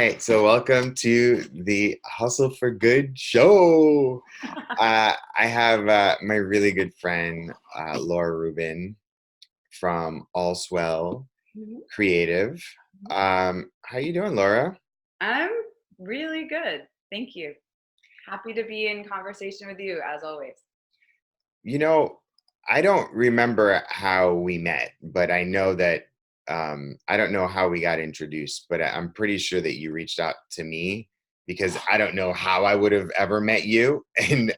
right, so welcome to the Hustle for Good show. I have my really good friend Laura Rubin from AllSwell Mhm. Creative. How you doing, Laura? I'm really good. Thank you. Happy to be in conversation with you as always. You know, I don't remember how we met, but I know that I don't know how we got introduced, but I'm pretty sure that you reached out to me because I don't know how I would have ever met you, and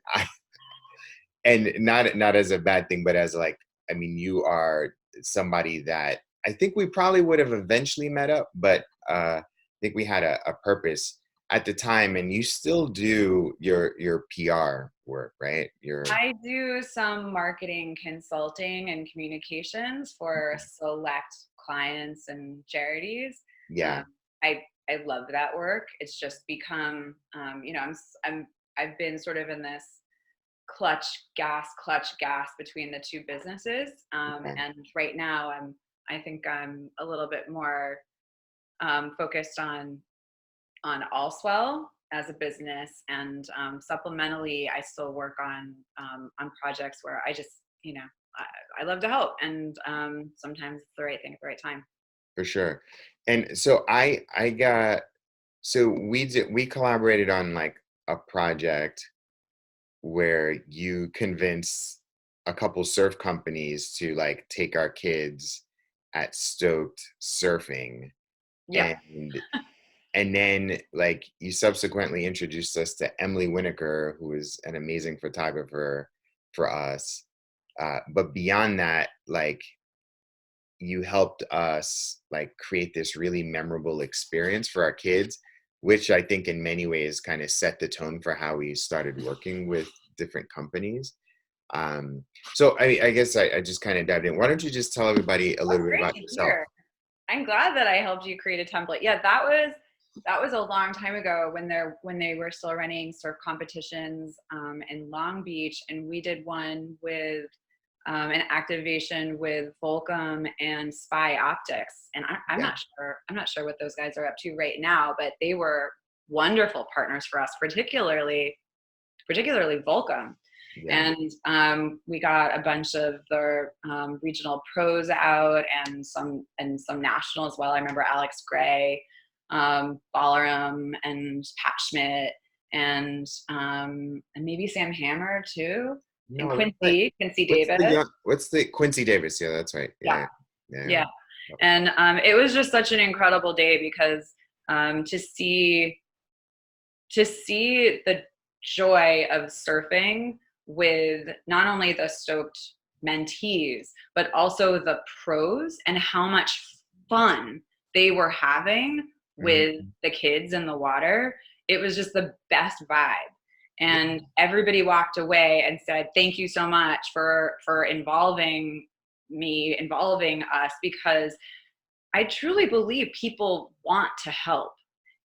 not as a bad thing, but as like, I mean, you are somebody that I think we probably would have eventually met up, but I think we had a purpose at the time, and you still do your PR work, right? Your I do some marketing consulting and communications for select clients and charities. Yeah. Um, I love that work. It's just become, I've been sort of in this clutch gas between the two businesses. Okay. And right now I think I'm a little bit more focused on AllSwell as a business, and supplementally, I still work on projects where I just, I love to help, and sometimes it's the right thing at the right time. For sure. And so I got so we collaborated on like a project where you convince a couple surf companies to like take our kids at Stoked surfing, Yeah. and then like you subsequently introduced us to Emily Winokur, who is an amazing photographer for us. But beyond that, like you helped us like create this really memorable experience for our kids, which I think in many ways kind of set the tone for how we started working with different companies. So I guess I just kind of dived in. Why don't you just tell everybody a That's little bit great about to yourself? hear. I'm glad that I helped you create a template. Yeah, that was a long time ago when they were still running surf competitions in Long Beach, and we did one with an activation with Volcom and Spy Optics. And Yeah, I'm not sure what those guys are up to right now, but they were wonderful partners for us, particularly Volcom. yeah, And we got a bunch of the regional pros out, and some national as well. I remember Alex Gray, Balaram, and Pat Schmidt, and maybe Sam Hammer too, and no, that's right. Quincy Davis. What's the Quincy Davis? Yeah, that's right. Yeah, Yeah, yeah, yeah. yeah. And it was just such an incredible day because to see the joy of surfing with not only the Stoked mentees, but also the pros, and how much fun they were having with Mhm. the kids in the water. It was just the best vibe. Yeah, And everybody walked away and said, thank you so much for involving us, because I truly believe people want to help,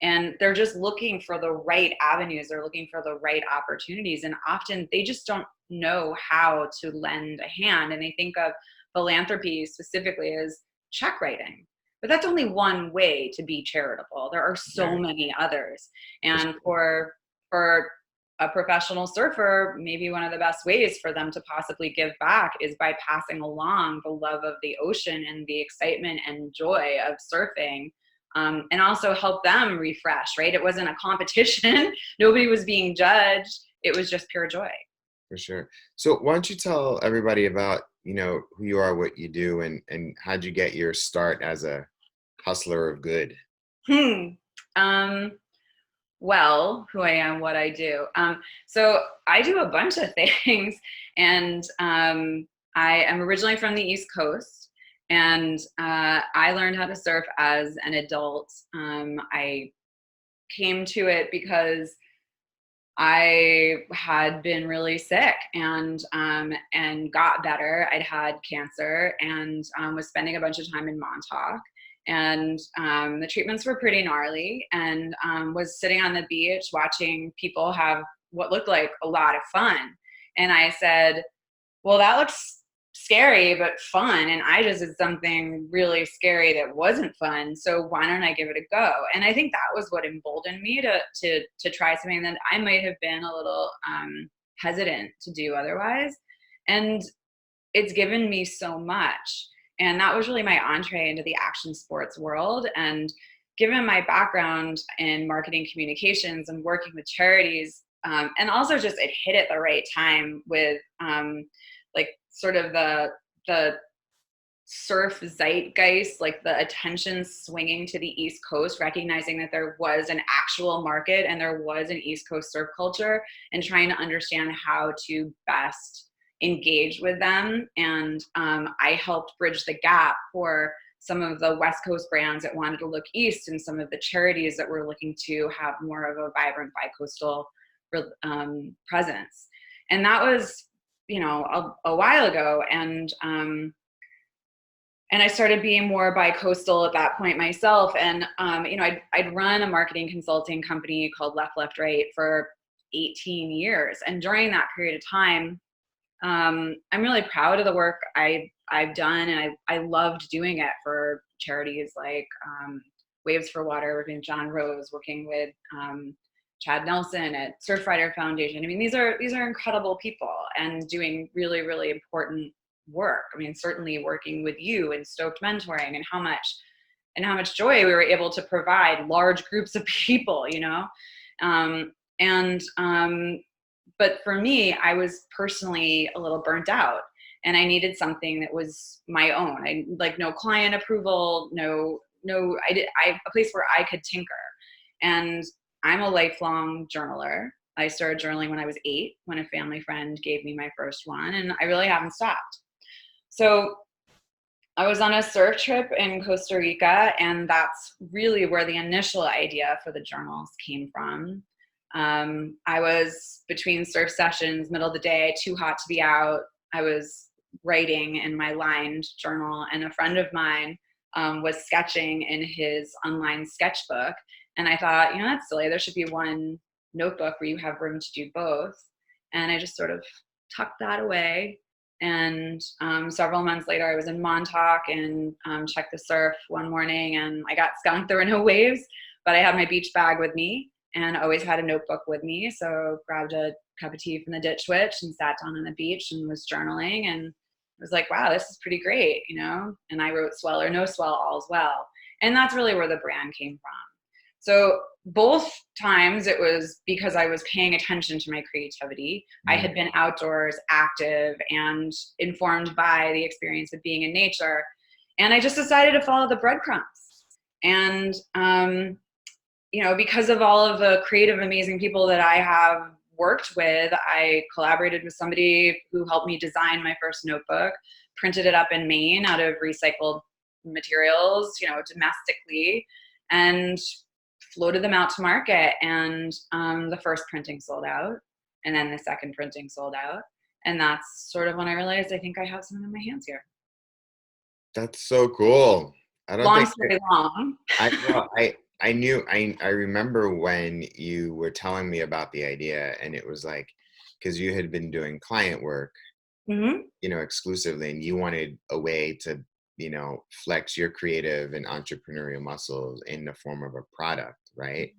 and they're just looking for the right avenues. They're looking for the right opportunities. And often they just don't know how to lend a hand. And they think of philanthropy specifically as check writing. But that's only one way to be charitable. There are so right. many others. For And sure. for a professional surfer, maybe one of the best ways for them to possibly give back is by passing along the love of the ocean and the excitement and joy of surfing, and also help them refresh, right? It wasn't a competition. Nobody was being judged. It was just pure joy. For sure. So why don't you tell everybody about, who you are, what you do, and how'd you get your start as a hustler of good? Hmm. Um, well, who I am, what I do. So I do a bunch of things, and I am originally from the East Coast, and I learned how to surf as an adult. I came to it because I had been really sick, and got better. I'd had cancer, and was spending a bunch of time in Montauk, and the treatments were pretty gnarly. And was sitting on the beach watching people have what looked like a lot of fun. And I said, well, that looks scary but fun, and I just did something really scary that wasn't fun, so why don't I give it a go? And I think that was what emboldened me to try something that I might have been a little hesitant to do otherwise. And it's given me so much. And that was really my entree into the action sports world. And given my background in marketing communications and working with charities, and also just it hit at the right time with like sort of the surf zeitgeist, like the attention swinging to the East Coast, recognizing that there was an actual market and there was an East Coast surf culture, and trying to understand how to best engage with them. And I helped bridge the gap for some of the West Coast brands that wanted to look east, and some of the charities that were looking to have more of a vibrant bi-coastal presence. And that was, you know, a while ago. And I started being more bi-coastal at that point myself. And, you know, I'd run a marketing consulting company called Left, Left, Right for 18 years. And during that period of time, I'm really proud of the work I've done. And I loved doing it for charities like Waves for Water, working with John Rose, working with Chad Nelson at Surfrider Foundation. I mean, these are incredible people and doing really, really important work. I mean, certainly working with you and Stoked Mentoring, and how much joy we were able to provide large groups of people, you know. But for me, I was personally a little burnt out, and I needed something that was my own. I like no client approval, a place where I could tinker. And I'm a lifelong journaler. I started journaling when I was 8, when a family friend gave me my first one, and I really haven't stopped. So I was on a surf trip in Costa Rica, and that's really where the initial idea for the journals came from. I was between surf sessions, middle of the day, too hot to be out. I was writing in my lined journal, and a friend of mine was sketching in his unlined sketchbook. And I thought, you know, that's silly. There should be one notebook where you have room to do both. And I just sort of tucked that away. And several months later, I was in Montauk and checked the surf one morning, and I got skunked. There were no waves, but I had my beach bag with me and always had a notebook with me. So grabbed a cup of tea from the ditch witch and sat down on the beach and was journaling, and was like, wow, this is pretty great, you know? And I wrote Swell or No Swell, All's Well. And that's really where the brand came from. So both times it was because I was paying attention to my creativity. I had been outdoors, active, and informed by the experience of being in nature. And I just decided to follow the breadcrumbs. And, you know, because of all of the creative, amazing people that I have worked with, I collaborated with somebody who helped me design my first notebook, printed it up in Maine out of recycled materials, you know, domestically, and floated them out to market. And the first printing sold out, and then the second printing sold out. And that's sort of when I realized I think I have something in my hands here. That's so cool. I don't Long think story long. I remember when you were telling me about the idea, and it was like, because you had been doing client work, Mm-hmm. you know, exclusively, and you wanted a way to, you know, flex your creative and entrepreneurial muscles in the form of a product, right?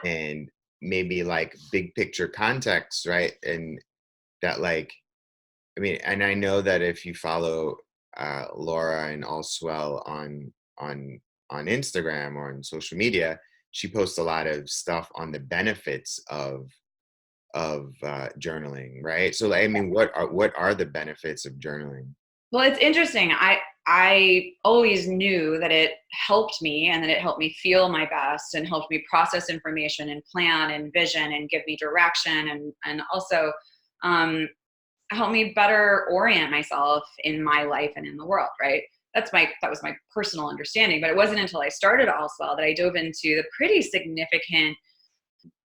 And maybe like big picture context, right? And that, like, I mean, and I know that if you follow Laura and AllSwell on Instagram or on social media, she posts a lot of stuff on the benefits of journaling, right? So, I mean, what are the benefits of journaling? Well, it's interesting. I always knew that it helped me, and that it helped me feel my best, and helped me process information and plan and vision and give me direction, and also help me better orient myself in my life and in the world, right? That was my personal understanding. But it wasn't until I started AllSwell that I dove into the pretty significant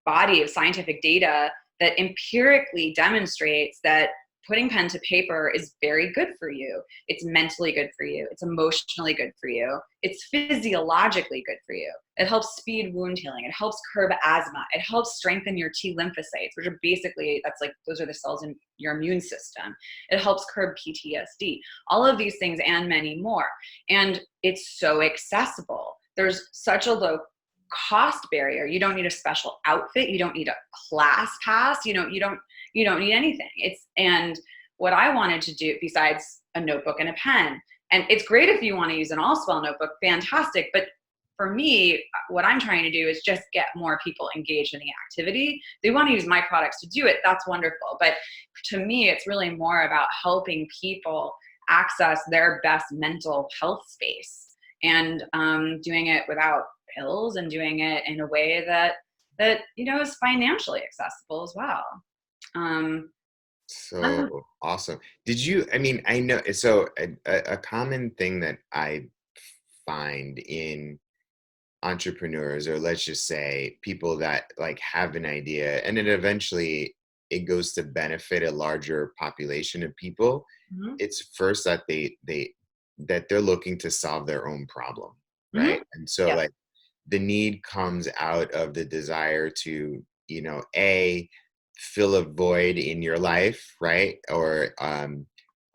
body of scientific data that empirically demonstrates that putting pen to paper is very good for you. It's mentally good for you. It's emotionally good for you. It's physiologically good for you. It helps speed wound healing. It helps curb asthma. It helps strengthen your T lymphocytes, which are basically, that's like, those are the cells in your immune system. It helps curb PTSD, all of these things and many more. And it's so accessible. There's such a low cost barrier. You don't need a special outfit. You don't need a class pass. You don't need anything. And what I wanted to do, besides a notebook and a pen, and it's great if you want to use an AllSwell notebook, fantastic. But for me, what I'm trying to do is just get more people engaged in the activity. They want to use my products to do it. That's wonderful. But to me, it's really more about helping people access their best mental health space, and doing it without pills, and doing it in a way that is financially accessible as well. So awesome. I mean, I know, so a common thing that I find in entrepreneurs, or let's just say people that like have an idea and then eventually it goes to benefit a larger population of people, Mhm. it's first that that they're looking to solve their own problem, right? Mhm. And so Yeah. like the need comes out of the desire to, a, fill a void in your life, right?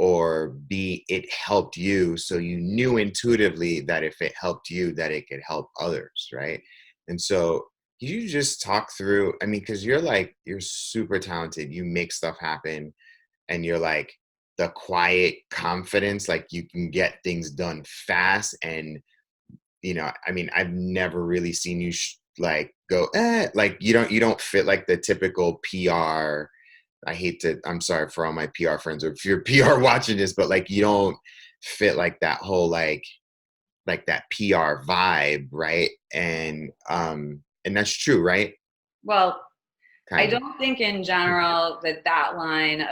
Or B, it helped you, so you knew intuitively that if it helped you, that it could help others, right? And so you just talk through, I mean, because you're super talented, you make stuff happen, and you're like the quiet confidence, like you can get things done fast. And I mean, I've never really seen you like go like you don't fit like the typical PR. I'm sorry for all my PR friends, or if you're PR watching this, but like you don't fit like that whole like that PR vibe, right? And that's true, right? Well, I Kind of. don't think in general that line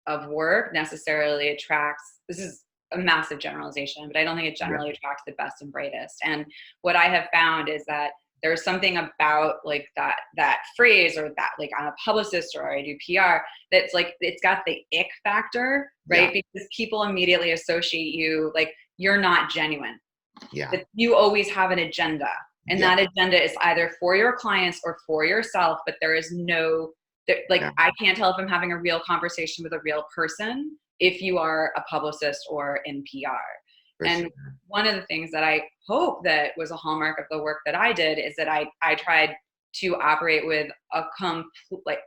of work necessarily attracts, this is a massive generalization, but I don't think it Yeah. generally attracts the best and brightest. And what I have found is that there's something about like that phrase, or that, like, I'm a publicist or I do PR, that's like, it's got the ick factor, Yeah. right? Because people immediately associate you, like, you're not genuine, Yeah. that you always have an agenda, and Yeah. that agenda is either for your clients or for yourself, but there is no, like, Yeah. I can't tell if I'm having a real conversation with a real person if you are a publicist or in PR. For And sure. one of the things that I hope that was a hallmark of the work that I did is that I tried to operate with a like,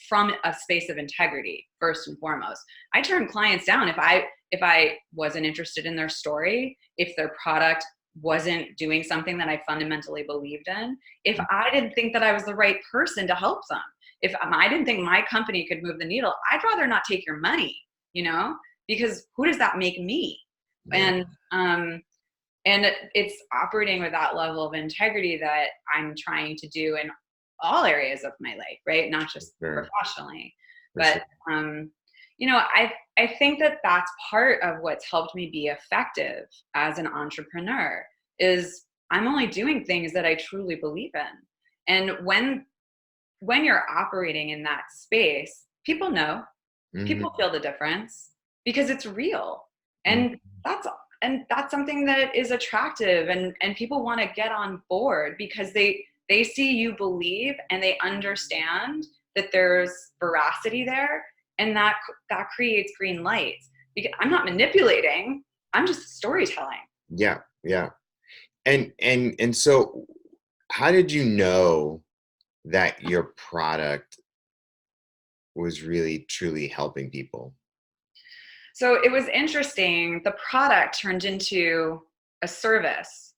from a space of integrity first and foremost. I turned clients down if I wasn't interested in their story, if their product wasn't doing something that I fundamentally believed in, if I didn't think that I was the right person to help them, if I didn't think my company could move the needle, I'd rather not take your money, because who does that make me? Yeah. And it's operating with that level of integrity that I'm trying to do in all areas of my life, right? Not For just sure. professionally, For but sure. um, I think that that's part of what's helped me be effective as an entrepreneur, is I'm only doing things that I truly believe in. And when you're operating in that space, people know, Hmm. people feel the difference because it's real. Hmm. And that's that's something that is attractive, and people want to get on board because they see you believe, and they understand that there's veracity there, and that creates green lights, because I'm not manipulating, I'm just storytelling. Yeah. Yeah. And so how did you know that your product was really truly helping people? So it was interesting. The product turned into a service.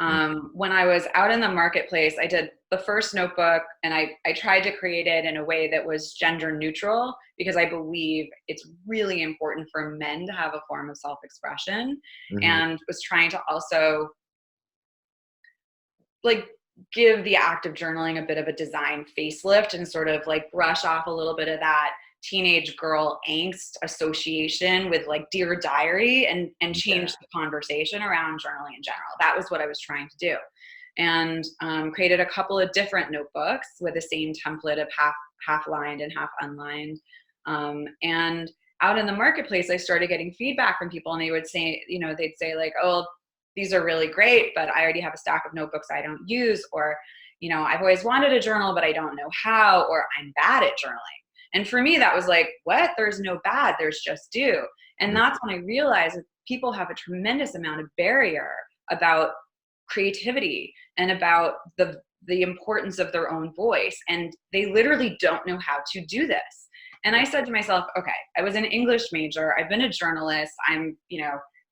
Mm. When I was out in the marketplace, I did the first notebook, and I tried to create it in a way that was gender neutral, because I believe it's really important for men to have a form of self-expression, Mhm. and was trying to also, like, give the act of journaling a bit of a design facelift, and sort of like brush off a little bit of that teenage girl angst association with like Dear Diary, and Yeah. change the conversation around journaling in general. That was what I was trying to do. And created a couple of different notebooks with the same template of half lined and half unlined. And out in the marketplace, I started getting feedback from people, and they would say, they'd say like, oh, these are really great, but I already have a stack of notebooks I don't use, or, I've always wanted a journal, but I don't know how, or I'm bad at journaling. And for me, that was like, what? There's no bad, there's just do. And that's when I realized that people have a tremendous amount of barrier about creativity and about the importance of their own voice. And they literally don't know how to do this. And I said to myself, okay, I was an English major. I've been a journalist. I'm,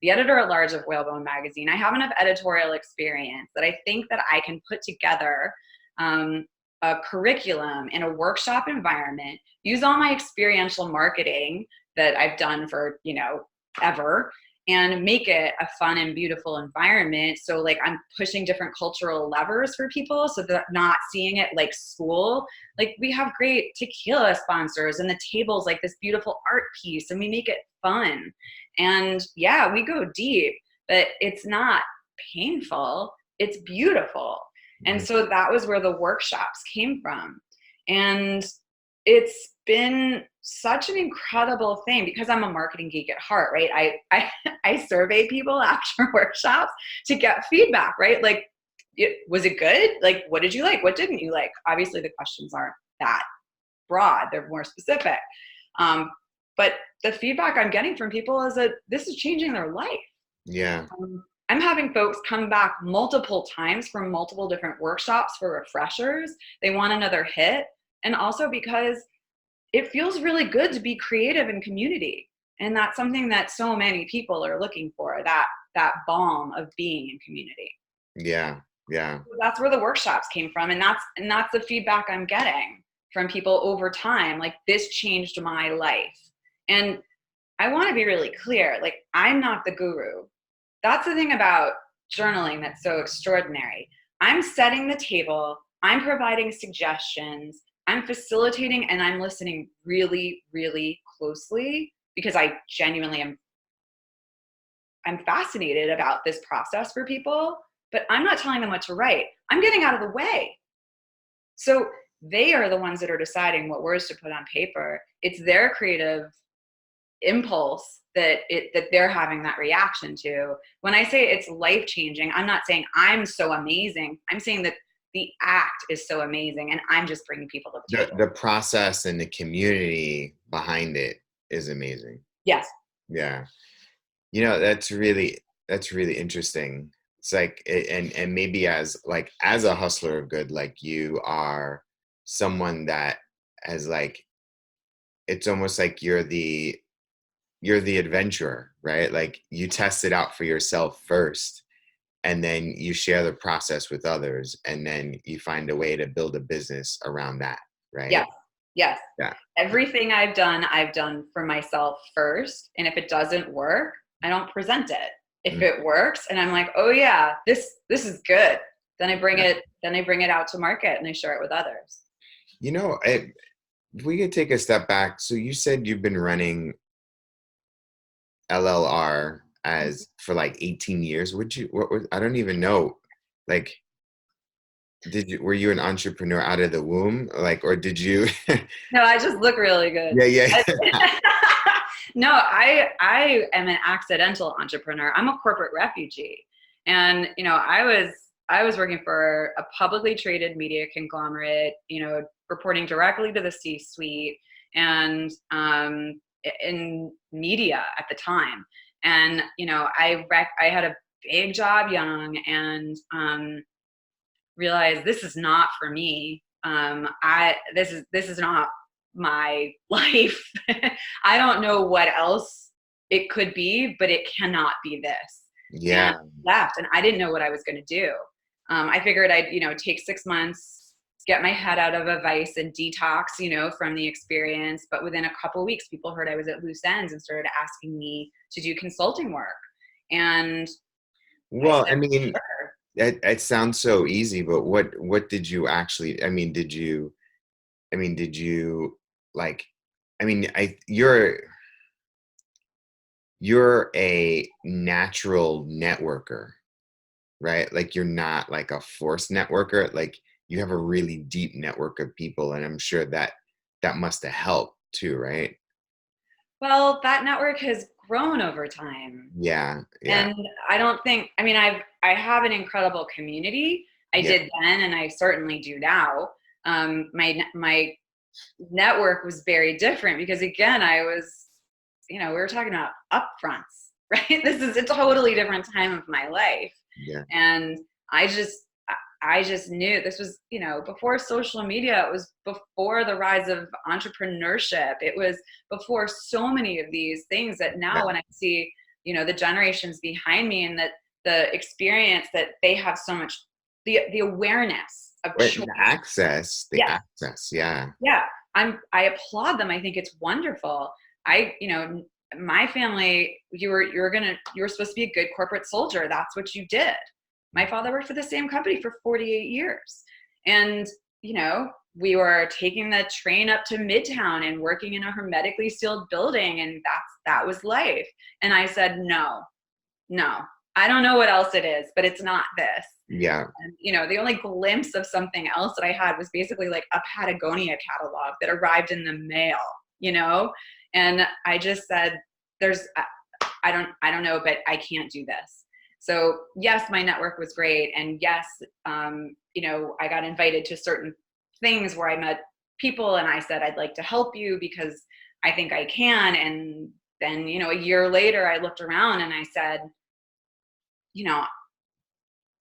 the editor at large of Whalebone magazine. I have enough editorial experience that I think that I can put together a curriculum in a workshop environment, use all my experiential marketing that I've done for, ever, and make it a fun and beautiful environment. So like I'm pushing different cultural levers for people so they're not seeing it like school. Like we have great tequila sponsors and the table's like this beautiful art piece and we make it fun. And yeah, we go deep, but it's not painful. It's beautiful. And so that was where the workshops came from. And it's been such an incredible thing because I'm a marketing geek at heart, right? I survey people after workshops to get feedback, right? Like, was it good? Like, what did you like? What didn't you like? Obviously, the questions aren't that broad. They're more specific. But the feedback I'm getting from people is that this is changing their life. Yeah. I'm having folks come back multiple times from multiple different workshops for refreshers. They want another hit. And also because it feels really good to be creative in community. And that's something that so many people are looking for, that balm of being in community. Yeah. Yeah. So that's where the workshops came from. And that's the feedback I'm getting from people over time. Like, this changed my life. And I want to be really clear, like, I'm not the guru. That's the thing about journaling that's so extraordinary. I'm setting the table, I'm providing suggestions, I'm facilitating, and I'm listening really, really closely because I genuinely I'm fascinated about this process for people, but I'm not telling them what to write. I'm getting out of the way. So they are the ones that are deciding what words to put on paper. It's their creative impulse that they're having that reaction to. When I say it's life-changing, I'm not saying I'm so amazing. I'm saying that the act is so amazing and I'm just bringing people to the table. The process and the community behind it is amazing. Yes. Yeah. That's really interesting. It's like, and maybe as a hustler of good, like you are someone that has like, it's almost like you're the adventurer, right? Like you test it out for yourself first, and then you share the process with others, and then you find a way to build a business around that, right? Yes. Yes. Yeah. Everything I've done for myself first. And if it doesn't work, I don't present it. If it works and I'm like, oh yeah, this is good, then I bring it out to market and I share it with others. If we could take a step back. So you said you've been running LLR for like 18 years. I don't even know. Like, were you an entrepreneur out of the womb? Like, or did you? No, I just look really good. Yeah. No, I am an accidental entrepreneur. I'm a corporate refugee. And, I was working for a publicly traded media conglomerate, reporting directly to the C-suite and in media at the time. And, I had a big job young and realized this is not for me. This is not my life. I don't know what else it could be, but it cannot be this. Yeah. And I left, and I didn't know what I was going to do. I figured I'd, take 6 months, get my head out of a vice and detox, from the experience. But within a couple of weeks, people heard I was at loose ends and started asking me to do consulting work. And well, I mean, it sounds so easy, but what did you actually? Did you like? You're a natural networker, right? Like you're not like a forced networker. Like you have a really deep network of people, and I'm sure that must have helped too, right? Well, that network has grown over time. Yeah, yeah, And I don't think, I mean, I have an incredible community. I yeah. did then, and I certainly do now. My network was very different because, again, I was, we were talking about upfronts, right? This is a totally different time of my life. Yeah. And I just, I just knew this was, before social media. It was before the rise of entrepreneurship. It was before so many of these things that Yeah. now when I see, the generations behind me, and that the experience that they have so much, the awareness of But choice. the Yes. access, yeah. Yeah. I applaud them. I think it's wonderful. My family, you were supposed to be a good corporate soldier. That's what you did. My father worked for the same company for 48 years. And, we were taking the train up to Midtown and working in a hermetically sealed building. And that was life. And I said, no, no, I don't know what else it is, but it's not this. Yeah. And, the only glimpse of something else that I had was basically like a Patagonia catalog that arrived in the mail. And I just said, I don't know, but I can't do this. So yes, my network was great. And yes, I got invited to certain things where I met people and I said, I'd like to help you because I think I can. And then, a year later, I looked around and I said, you know,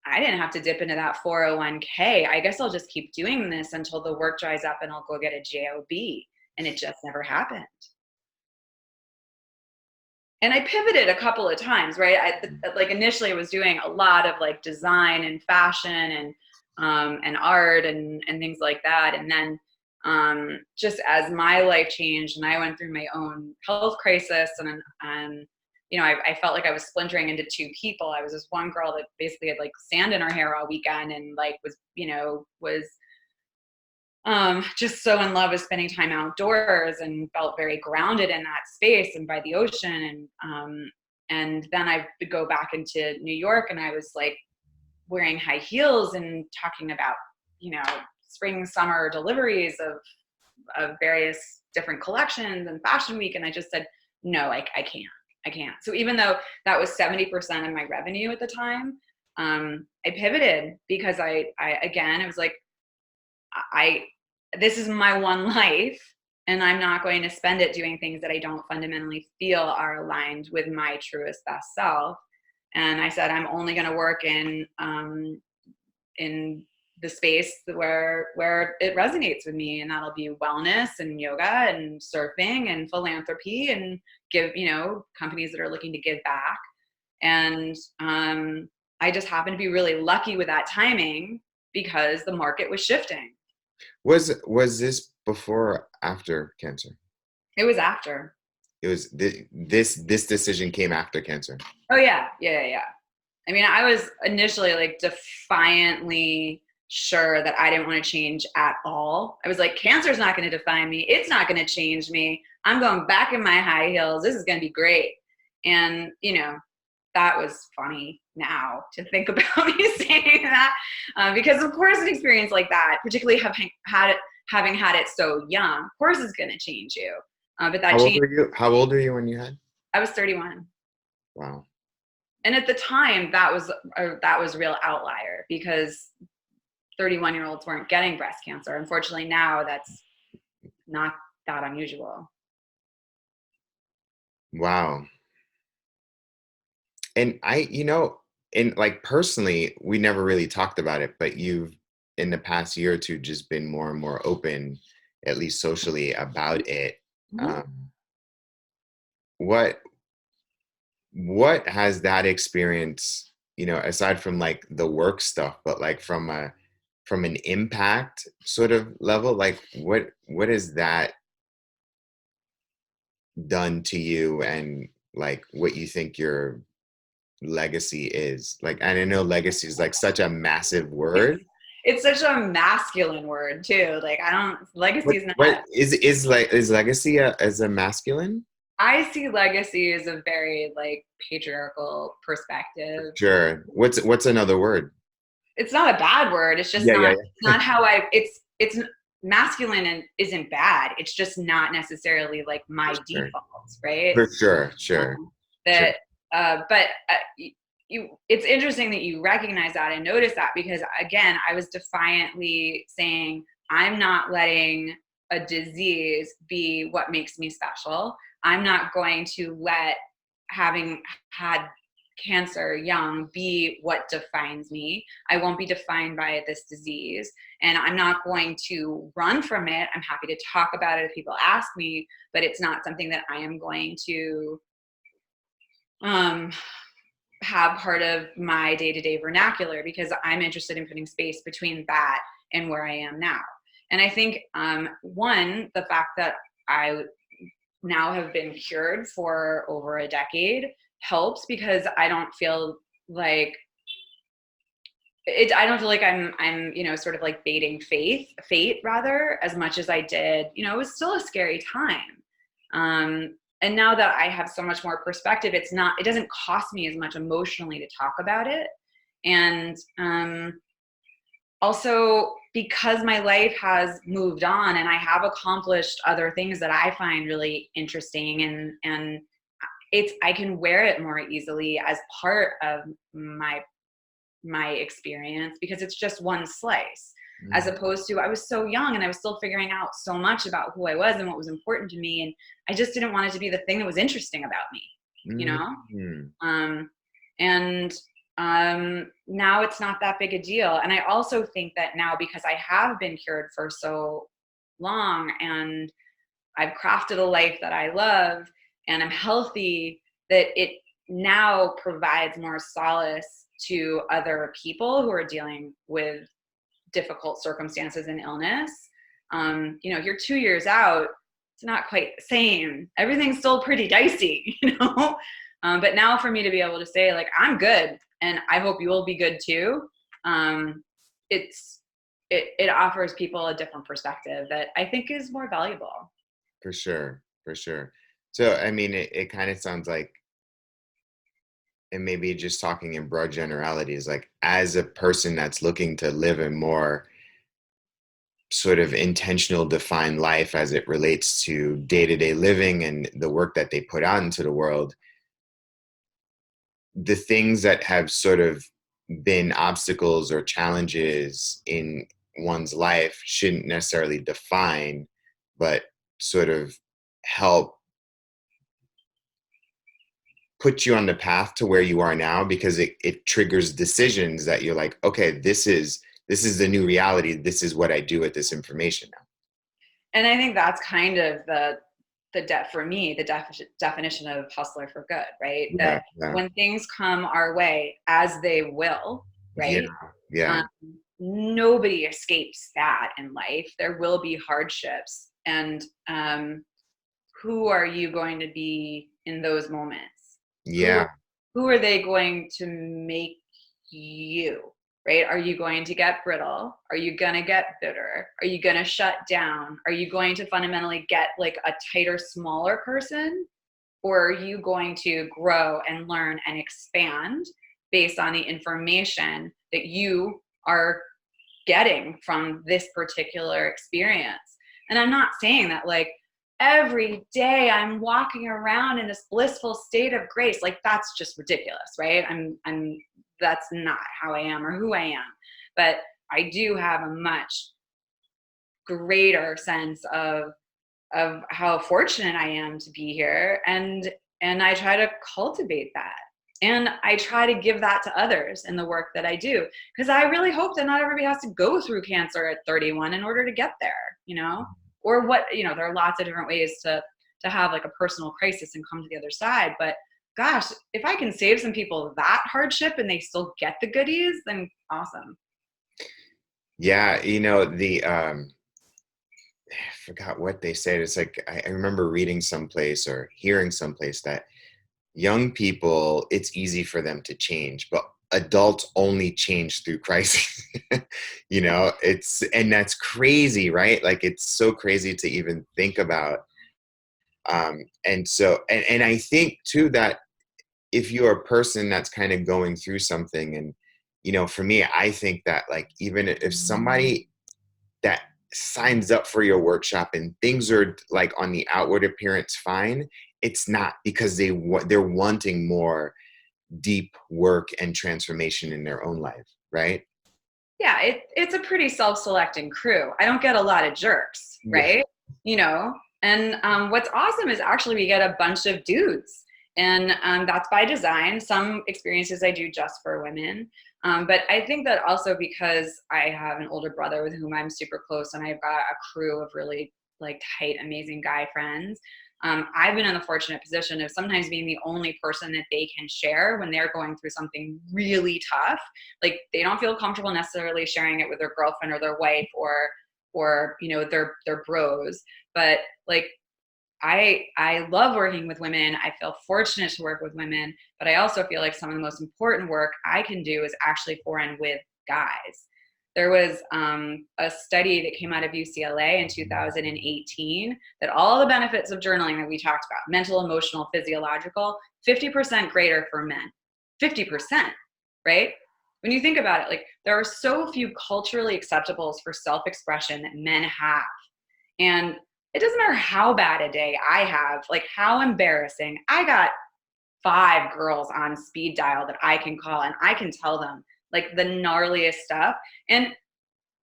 I didn't have to dip into that 401k. I guess I'll just keep doing this until the work dries up and I'll go get a job. And it just never happened. And I pivoted a couple of times, right? Like initially I was doing a lot of like design and fashion and art and things like that. And then just as my life changed and I went through my own health crisis and I felt like I was splintering into two people. I was this one girl that basically had like sand in her hair all weekend and like was just so in love with spending time outdoors and felt very grounded in that space and by the ocean. And then I would go back into New York and I was like wearing high heels and talking about, spring, summer deliveries of various different collections and fashion week. And I just said, no, I can't. So even though that was 70% of my revenue at the time, I pivoted because I again, it was like, this is my one life and I'm not going to spend it doing things that I don't fundamentally feel are aligned with my truest best self. And I said, I'm only going to work in the space where it resonates with me. And that'll be wellness and yoga and surfing and philanthropy and give, companies that are looking to give back. And I just happened to be really lucky with that timing because the market was shifting. Was this before or after cancer? It was after. It was this decision came after cancer. Oh yeah. I mean, I was initially like defiantly sure that I didn't want to change at all. I was like, cancer's not going to define me. It's not going to change me. I'm going back in my high heels. This is going to be great. And, that was funny now to think about me saying that because of course an experience like that, particularly having had it so young, of course is going to change you. But that changed. How old were you when you had? I was 31. Wow. And at the time that was a real outlier because 31-year-olds weren't getting breast cancer. Unfortunately now that's not that unusual. Wow. And and like personally, we never really talked about it, but you've in the past year or two just been more and more open, at least socially, about it. Mm-hmm. Um, what what has that experience, aside from like the work stuff, but like from an impact sort of level, like what has that done to you and like what you think your legacy is? Like, and I know legacy is like such a massive word. It's such a masculine word too. Like legacy is What not. is legacy as a masculine? I see legacy as a very like patriarchal perspective. Sure. What's another word? It's not a bad word. It's just Yeah, yeah, not how it's masculine and isn't bad. It's just not necessarily like For my sure. default, right? For sure. Sure. Sure. That but it's interesting that you recognize that and notice that, because again, I was defiantly saying, I'm not letting a disease be what makes me special. I'm not going to let having had cancer young be what defines me. I won't be defined by this disease, and I'm not going to run from it. I'm happy to talk about it if people ask me, but it's not something that I am going to have part of my day-to-day vernacular, because I'm interested in putting space between that and where I am now. And I think one, the fact that I now have been cured for over a decade helps, because I don't feel like I don't feel like I'm sort of like baiting fate rather, as much as I did. It was still a scary time. And now that I have so much more perspective, it doesn't cost me as much emotionally to talk about it. And also, because my life has moved on and I have accomplished other things that I find really interesting, and I can wear it more easily as part of my experience, because it's just one slice, as opposed to I was so young and I was still figuring out so much about who I was and what was important to me, and I just didn't want it to be the thing that was interesting about me, you know and now it's not that big a deal. And I also think that now, because I have been cured for so long and I've crafted a life that I love and I'm healthy, that it now provides more solace to other people who are dealing with difficult circumstances and illness. You're 2 years out, it's not quite the same. Everything's still pretty dicey, but now for me to be able to say, like, I'm good and I hope you will be good too. It offers people a different perspective that I think is more valuable. For sure. For sure. So, I mean, it kind of sounds like, and maybe just talking in broad generalities, like as a person that's looking to live a more sort of intentional, defined life as it relates to day-to-day living and the work that they put out into the world, the things that have sort of been obstacles or challenges in one's life shouldn't necessarily define, but sort of help put you on the path to where you are now, because it triggers decisions that you're like, okay, this is the new reality. This is what I do with this information now. And I think that's kind of for me, the definition of hustler for good, right? Yeah, That yeah, when things come our way, as they will, yeah, right? yeah, Um, Nobody escapes that in life. There will be hardships, and who are you going to be in those moments? Who yeah, who are they going to make you? Right? Are you going to get brittle? Are you going to get bitter? Are you going to shut down? Are you going to fundamentally get like a tighter, smaller person? Or are you going to grow and learn and expand based on the information that you are getting from this particular experience? And I'm not saying that like every day I'm walking around in this blissful state of grace. Like that's just ridiculous, right? I'm that's not how I am or who I am. But I do have a much greater sense of how fortunate I am to be here, and I try to cultivate that. And I try to give that to others in the work that I do, because I really hope that not everybody has to go through cancer at 31 in order to get there, or there are lots of different ways to have like a personal crisis and come to the other side. But gosh, if I can save some people that hardship and they still get the goodies, then awesome. yeah. I forgot what they said. It's like I remember reading someplace or hearing someplace that young people, it's easy for them to change, but adults only change through crisis. And that's crazy, right? Like it's so crazy to even think about. And I think too that if you're a person that's kind of going through something, and for me, I think that like even if somebody that signs up for your workshop and things are like on the outward appearance fine, it's not, because they're wanting more deep work and transformation in their own life, right? Yeah, it's a pretty self-selecting crew. I don't get a lot of jerks, Yeah. right? You know, and what's awesome is actually we get a bunch of dudes, and that's by design. Some experiences I do just for women, but I think that also because I have an older brother with whom I'm super close, and I've got a crew of really like tight, amazing guy friends. I've been in the fortunate position of sometimes being the only person that they can share when they're going through something really tough. Like they don't feel comfortable necessarily sharing it with their girlfriend or their wife or you know their bros, but like I love working with women. I feel fortunate to work with women, but I also feel like some of the most important work I can do is actually for and with guys. There was a study that came out of UCLA in 2018 that all the benefits of journaling that we talked about, mental, emotional, physiological, 50% greater for men. 50%, right? When you think about it, like there are so few culturally acceptables for self-expression that men have. And it doesn't matter how bad a day I have, like how embarrassing. I got 5 girls on speed dial that I can call and I can tell them like the gnarliest stuff. And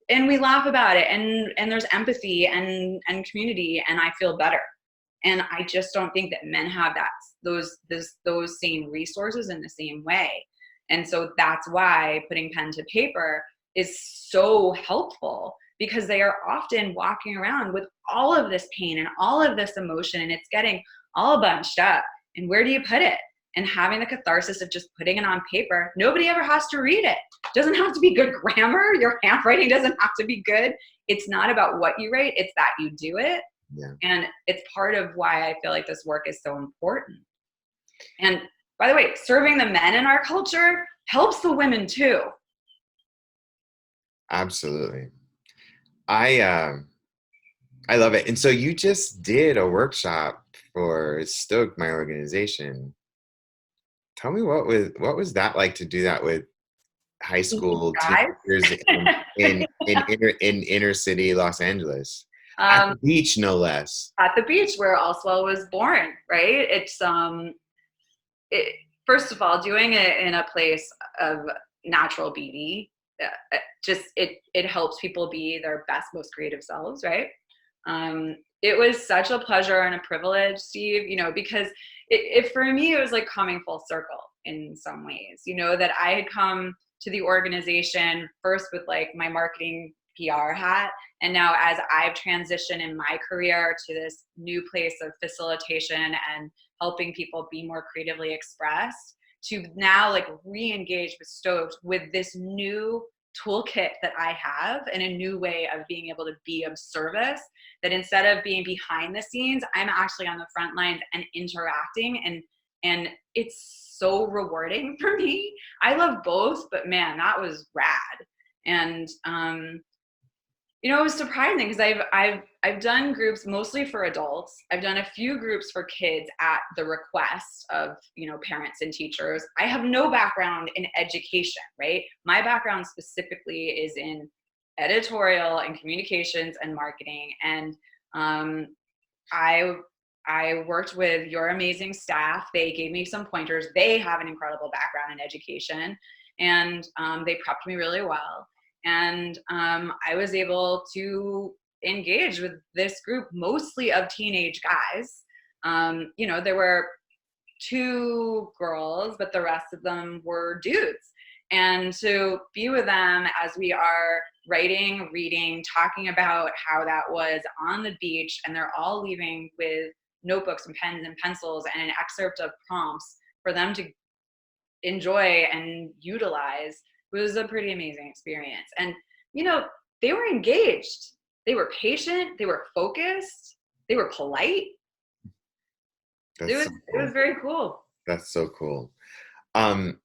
we laugh about it and there's empathy and community and I feel better. And I just don't think that men have those same resources in the same way. And so that's why putting pen to paper is so helpful, because they are often walking around with all of this pain and all of this emotion and it's getting all bunched up. And where do you put it? And having the catharsis of just putting it on paper, nobody ever has to read it. It doesn't have to be good grammar. Your handwriting doesn't have to be good. It's not about what you write, it's that you do it. Yeah. And it's part of why I feel like this work is so important. And by the way, serving the men in our culture helps the women too. Absolutely. I love it. And so you just did a workshop for Stoke, my organization. Tell me what was that like to do that with high school Guys. teenagers in inner city Los Angeles at um, the beach, no less. at the beach where AllSwell was born, right? It, first of all, doing it in a place of natural beauty, it helps people be their best, most creative selves, right? It was such a pleasure and a privilege, Steve, you know, because it for me, it was like coming full circle in some ways, you know, that I had come to the organization first with like my marketing PR hat. And now as I've transitioned in my career to this new place of facilitation and helping people be more creatively expressed, to now like re-engage with Stoked with this new toolkit that I have and a new way of being able to be of service, that instead of being behind the scenes, I'm actually on the front lines and interacting, and it's so rewarding for me. I love both, but man, that was rad. And you know, it was surprising because I've done groups mostly for adults. I've done a few groups for kids at the request of, you know, parents and teachers. I have no background in education, right? My background specifically is in editorial and communications and marketing. And I I worked with your amazing staff. They gave me some pointers. They have an incredible background in education, and they prepped me really well. And I was able to engage with this group, mostly of teenage guys. You know, there were 2 girls, but the rest of them were dudes. And to be with them as we are writing, reading, talking about how that was on the beach, and they're all leaving with notebooks and pens and pencils and an excerpt of prompts for them to enjoy and utilize, was a pretty amazing experience. And, you know, they were engaged, they were patient, they were focused, they were polite. That's so It was cool. very cool. That's so cool. Um,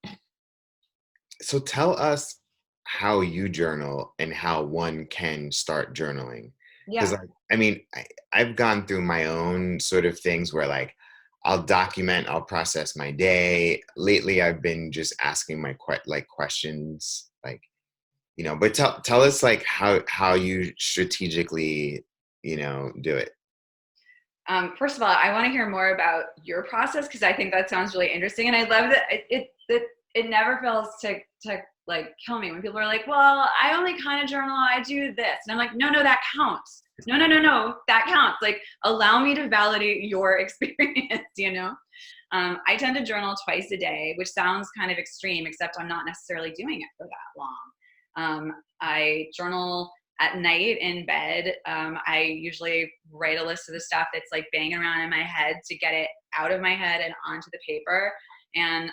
so tell us how you journal and how one can start journaling. Because Yeah. I mean, I've gone through my own sort of things where like I'll document, I'll process my day. Lately, I've been just asking my questions like, But tell us like how you strategically, do it. First of all, I want to hear more about your process because I think that sounds really interesting, and I love that it never fails to like kill me when people are like, "Well, I only kind of journal. I do this," and I'm like, "No, that counts. No, that counts. Like, allow me to validate your experience." I tend to journal twice a day, which sounds kind of extreme, except I'm not necessarily doing it for that long. I journal at night in bed. I usually write a list of the stuff that's like banging around in my head to get it out of my head and onto the paper. And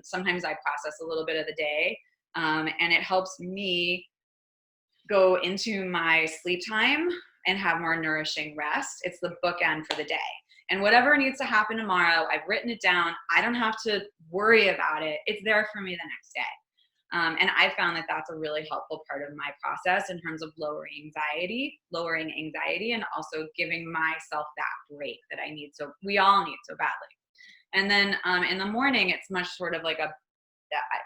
sometimes I process a little bit of the day, and it helps me go into my sleep time and have more nourishing rest. It's the bookend for the day. And whatever needs to happen tomorrow, I've written it down. I don't have to worry about it. It's there for me the next day. And I found that that's a really helpful part of my process in terms of lowering anxiety, and also giving myself that break that I need. So we all need so badly. And then in the morning, it's much sort of like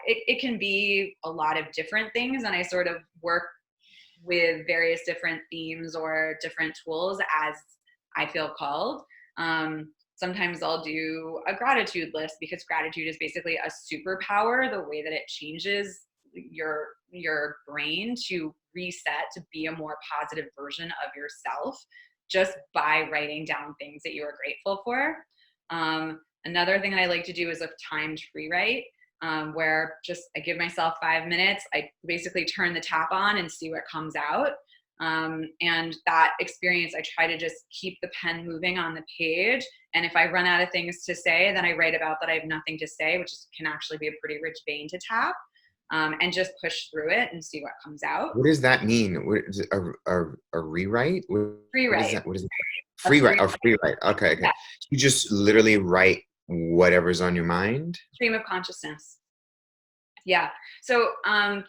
it can be a lot of different things. And I sort of work with various different themes or different tools as I feel called. Sometimes I'll do a gratitude list because gratitude is basically a superpower, the way that it changes your brain to reset to be a more positive version of yourself just by writing down things that you are grateful for. Another thing that I like to do is a timed free write, where just I give myself 5 minutes. I basically turn the tap on and see what comes out. And that experience, I try to just keep the pen moving on the page. And if I run out of things to say, then I write about that I have nothing to say, which can actually be a pretty rich vein to tap, and just push through it and see what comes out. What does that mean? What is it, a rewrite? Free What is write. that? What is it? A Free free write. Oh, free write. Okay. Yeah, You just literally write whatever's on your mind. stream of consciousness. Yeah. So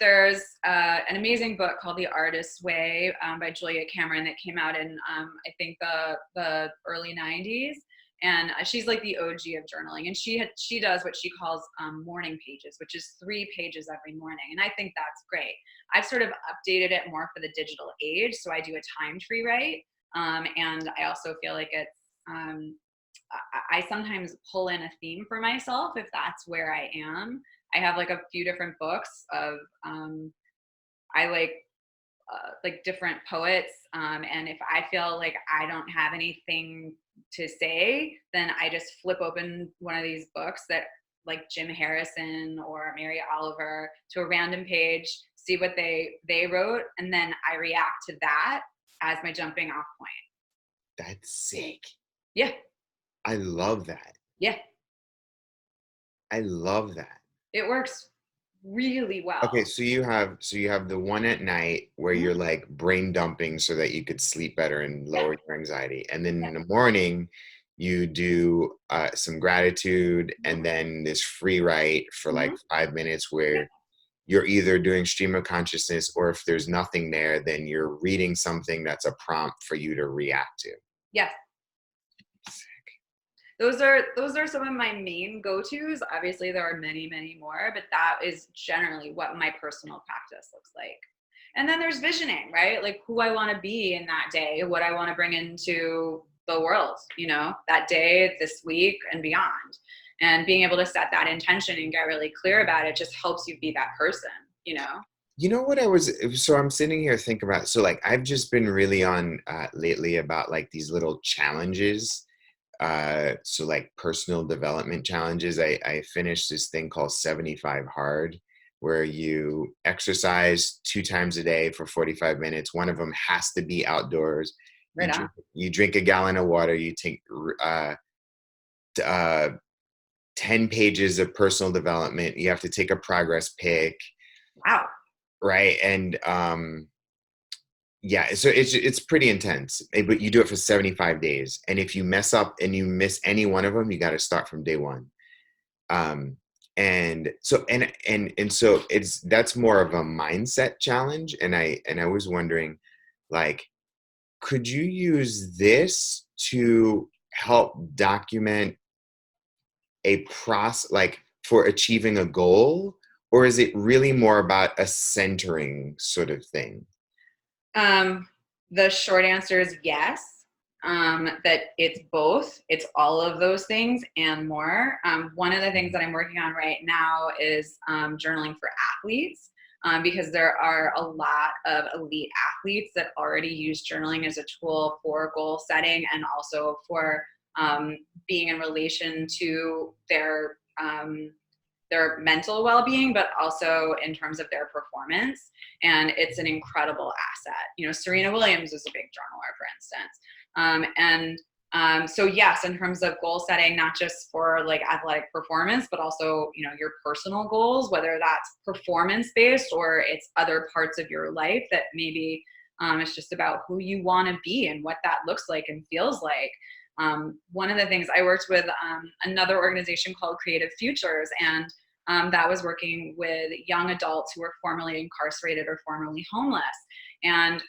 there's an amazing book called The Artist's Way, by Julia Cameron, that came out in I think the early 90s. And she's like the OG of journaling. And she does what she calls morning pages, which is 3 pages every morning. And I think that's great. I've sort of updated it more for the digital age. So I do a timed free write. And I also feel like it's, I sometimes pull in a theme for myself if that's where I am. I have like a few different books of I like different poets, and if I feel like I don't have anything to say, then I just flip open one of these books that like Jim Harrison or Mary Oliver to a random page, see what they wrote, and then I react to that as my jumping off point. That's sick. Yeah. I love that. Yeah. I love that. It works really well. Okay, so you have the one at night where Mhm. you're like brain dumping so that you could sleep better and Yeah. lower your anxiety. And then Yeah. in the morning, you do some gratitude Mhm. and then this free write for like Mhm. 5 minutes Yeah. where you're either doing stream of consciousness or if there's nothing there, then you're reading something that's a prompt for you to react to. Yeah. Those are some of my main go-tos. Obviously, there are many more, but that is generally what my personal practice looks like. And then there's visioning, right? Like who I want to be in that day, what I want to bring into the world, that day, this week, and beyond. And being able to set that intention and get really clear about it just helps you be that person. You know what so I'm sitting here thinking about, so like I've just been really on lately about like these little challenges. So like personal development challenges. I finished this thing called 75 Hard, where you exercise 2 times a day for 45 minutes. One of them has to be outdoors. You Right on. drink a gallon of water. You take uh, 10 pages of personal development. You have to take a progress pic, Wow. right? And yeah, so it's pretty intense, but you do it for 75 days. And if you mess up and you miss any one of them, you got to start from day one. And so so that's more of a mindset challenge. And I was wondering, like, could you use this to help document a process, like for achieving a goal, Or is it really more about a centering sort of thing? Um, the short answer is yes. That it's both. It's all of those things and more. One of the things that I'm working on right now is journaling for athletes, because there are a lot of elite athletes that already use journaling as a tool for goal setting and also for being in relation to their mental well-being, but also in terms of their performance. And it's an incredible asset. You know, Serena Williams is a big journaler, for instance. So yes, in terms of goal setting, not just for like athletic performance, but also, you know, your personal goals, whether that's performance based or it's other parts of your life that maybe it's just about who you want to be and what that looks like and feels like. One of the things I worked with another organization called Creative Futures, and that was working with young adults who were formerly incarcerated or formerly homeless, and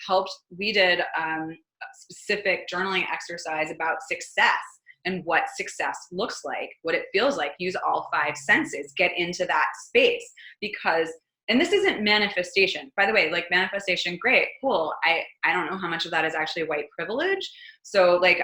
we did a specific journaling exercise about success and what success looks like, what it feels like. Use all five senses, get into that space, because and this isn't manifestation, by the way. Like manifestation, great, cool. I don't know how much of that is actually white privilege, so like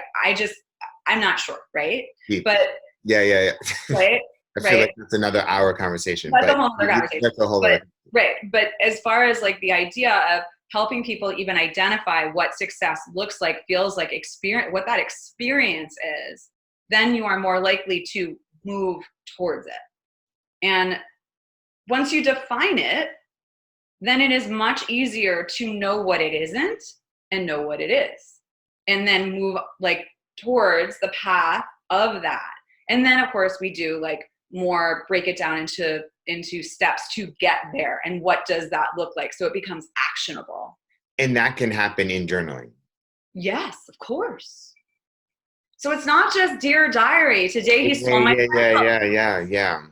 I'm not sure, right? Deep. But Yeah, yeah, yeah. right, I feel right. like that's another hour conversation, That's a but whole other conversation. that's a whole But other. right, but as far as like the idea of helping people even identify what success looks like, feels like, experience what that experience is, then you are more likely to move towards it. And once you define it, then it is much easier to know what it isn't and know what it is. And then move like towards the path of that. And then of course we do like more break it down into steps to get there, and what does that look like so it becomes actionable. And that can happen in journaling. Yes, of course. So it's not just Dear Diary, today he Yeah, stole my yeah, yeah, pencil. yeah, yeah, yeah.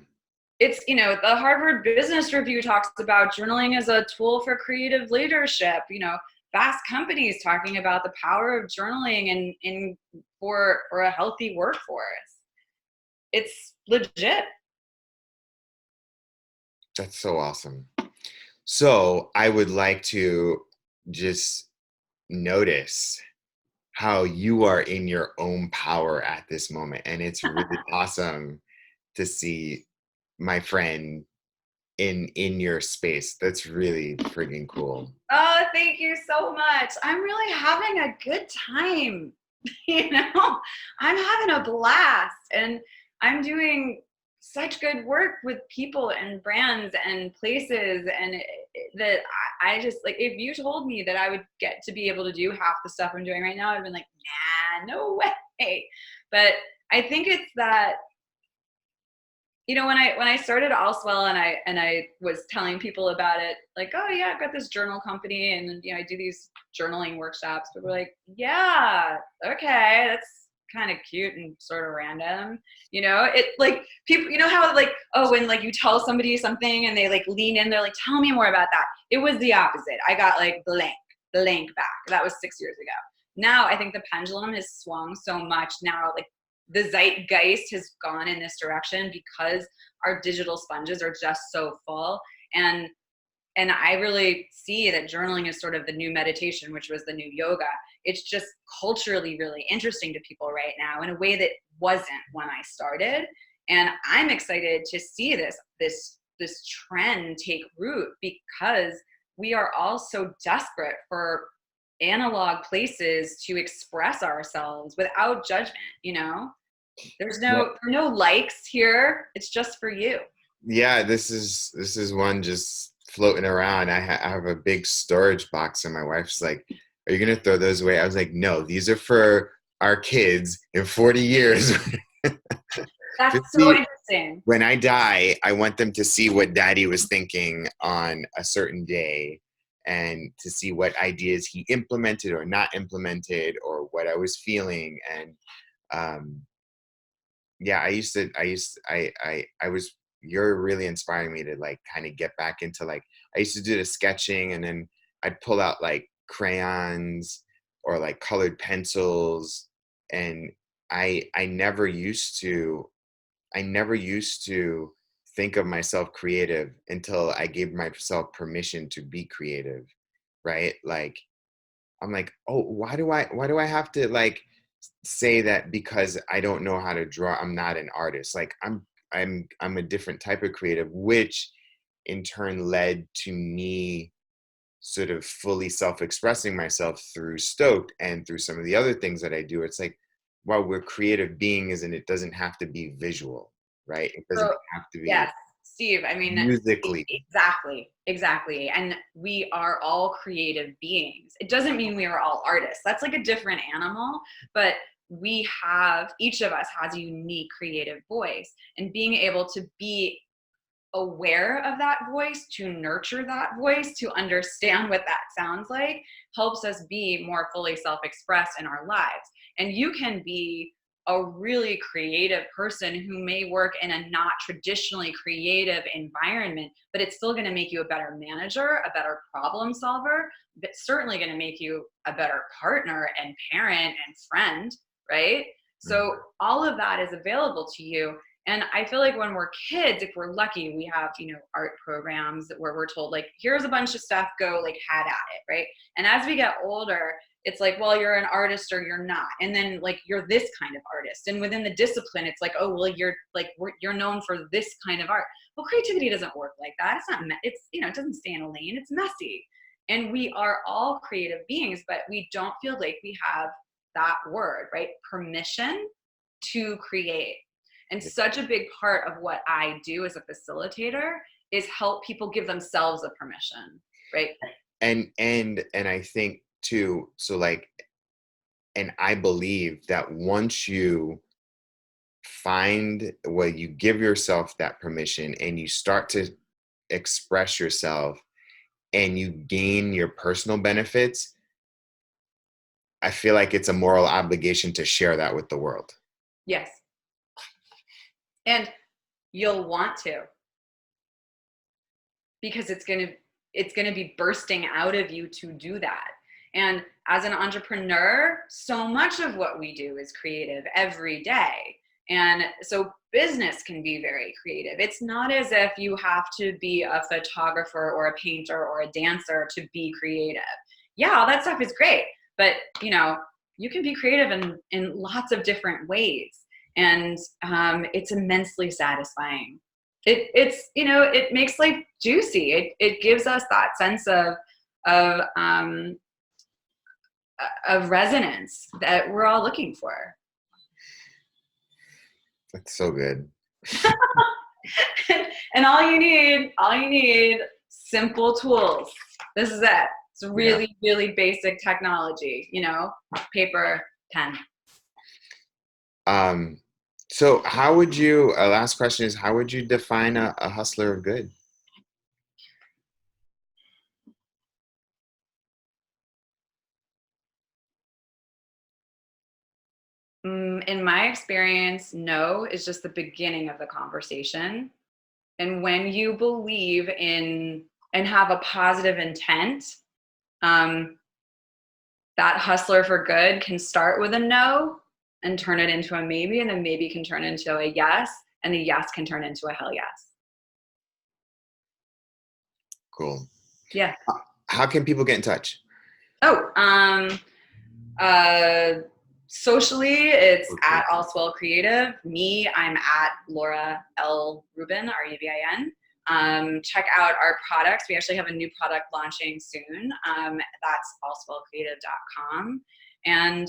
It's, you know, the Harvard Business Review talks about journaling as a tool for creative leadership. You know, Fast Company's talking about the power of journaling in for a healthy workforce. It's legit. That's so awesome. So I would like to just notice how you are in your own power at this moment. And it's really awesome to see my friend in your space. That's really friggin' cool. Oh, thank you so much. I'm really having a good time. You know, I'm having a blast, and I'm doing such good work with people and brands and places, and that I just like, if you told me that I would get to be able to do half the stuff I'm doing right now, I'd been like, nah, no way. But I think it's that, you know, when I started AllSwell, and I was telling people about it, like, oh yeah, I've got this journal company, and you know, I do these journaling workshops. But we're like, yeah, okay, that's kind of cute and sort of random, you know. It like people, you know how like, oh, when like you tell somebody something and they like lean in, they're like, tell me more about that. It was the opposite. I got like blank back. That was 6 years ago. Now I think the pendulum has swung so much. Now like the zeitgeist has gone in this direction because our digital sponges are just so full. And I really see that journaling is sort of the new meditation, which was the new yoga. It's just culturally really interesting to people right now in a way that wasn't when I started. And I'm excited to see this trend take root, because we are all so desperate for analog places to express ourselves without judgment, you know. There's no likes here. It's just for you. Yeah, this is one just floating around. I have a big storage box, and my wife's like, "Are you gonna throw those away?" I was like, "No, these are for our kids in 40 years." That's To so see interesting. when I die, I want them to see what Daddy was thinking on a certain day, and to see what ideas he implemented or not implemented, or what I was feeling. And um, yeah, I was, you're really inspiring me to like kind of get back into like, I used to do the sketching, and then I'd pull out like crayons or like colored pencils. And I never used to think of myself creative until I gave myself permission to be creative, right? Like, I'm like, oh, why do I have to like say that because I don't know how to draw, I'm not an artist. Like I'm a different type of creative, which in turn led to me sort of fully self-expressing myself through Stoked and through some of the other things that I do. It's like, well, we're creative beings and it doesn't have to be visual, right? It doesn't So, have to be yes, Steve, I mean, musically. exactly. And we are all creative beings. It doesn't mean we are all artists. That's like a different animal, but each of us has a unique creative voice, and being able to be aware of that voice, to nurture that voice, to understand what that sounds like, helps us be more fully self-expressed in our lives. And you can be a really creative person who may work in a not traditionally creative environment, but it's still going to make you a better manager, a better problem solver, but certainly going to make you a better partner and parent and friend, right? So all of that is available to you. And I feel like when we're kids, if we're lucky, we have, art programs where we're told, like, here's a bunch of stuff, go like had at it, right? And as we get older, it's like, well, you're an artist or you're not. And then like, you're this kind of artist. And within the discipline, it's like, oh, well, you're known for this kind of art. Well, creativity doesn't work like that. It's not, it doesn't stay in a lane. It's messy. And we are all creative beings, but we don't feel like we have that word, right? Permission to create. And such a big part of what I do as a facilitator is help people give themselves a permission, right? And I think too, so like, and I believe that once you you give yourself that permission and you start to express yourself and you gain your personal benefits, I feel like it's a moral obligation to share that with the world. Yes. And you'll want to, because it's going to be bursting out of you to do that. And as an entrepreneur, so much of what we do is creative every day. And so business can be very creative. It's not as if you have to be a photographer or a painter or a dancer to be creative. Yeah, all that stuff is great, but you can be creative in lots of different ways. And it's immensely satisfying. It makes life juicy. It gives us that sense of resonance that we're all looking for. That's so good. And all you need, simple tools. This is it. It's really, really basic technology, paper, pen. So how would you, last question is, how would you define a hustler of good? In my experience, no is just the beginning of the conversation. And when you believe in and have a positive intent, that hustler for good can start with a no and turn it into a maybe, and then maybe can turn into a yes, and the yes can turn into a hell yes. Cool. Yeah. How can people get in touch? Socially, it's at AllSwell Creative. Me, I'm at Laura L. Rubin, Rubin. Check out our products. We actually have a new product launching soon. That's allswellcreative.com. And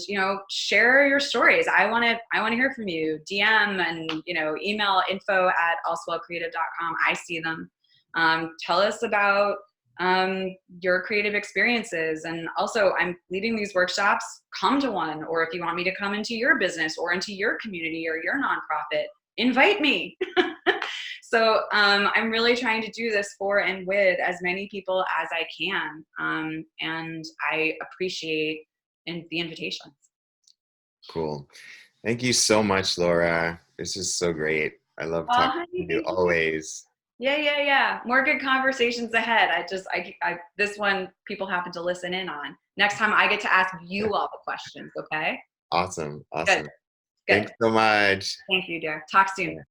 share your stories. I want to hear from you. DM and email info@allswellcreative.com. I see them. Tell us about your creative experiences. And also, I'm leading these workshops. Come to one, or if you want me to come into your business or into your community or your nonprofit, invite me. So I'm really trying to do this for and with as many people as I can. And I appreciate the invitations. Cool. Thank you so much, Laura. This is so great. I love talking to you always. Yeah. More good conversations ahead. This one people happen to listen in on. Next time I get to ask you all the questions, okay? Awesome. Good. Thanks so much. Thank you, dear. Talk soon.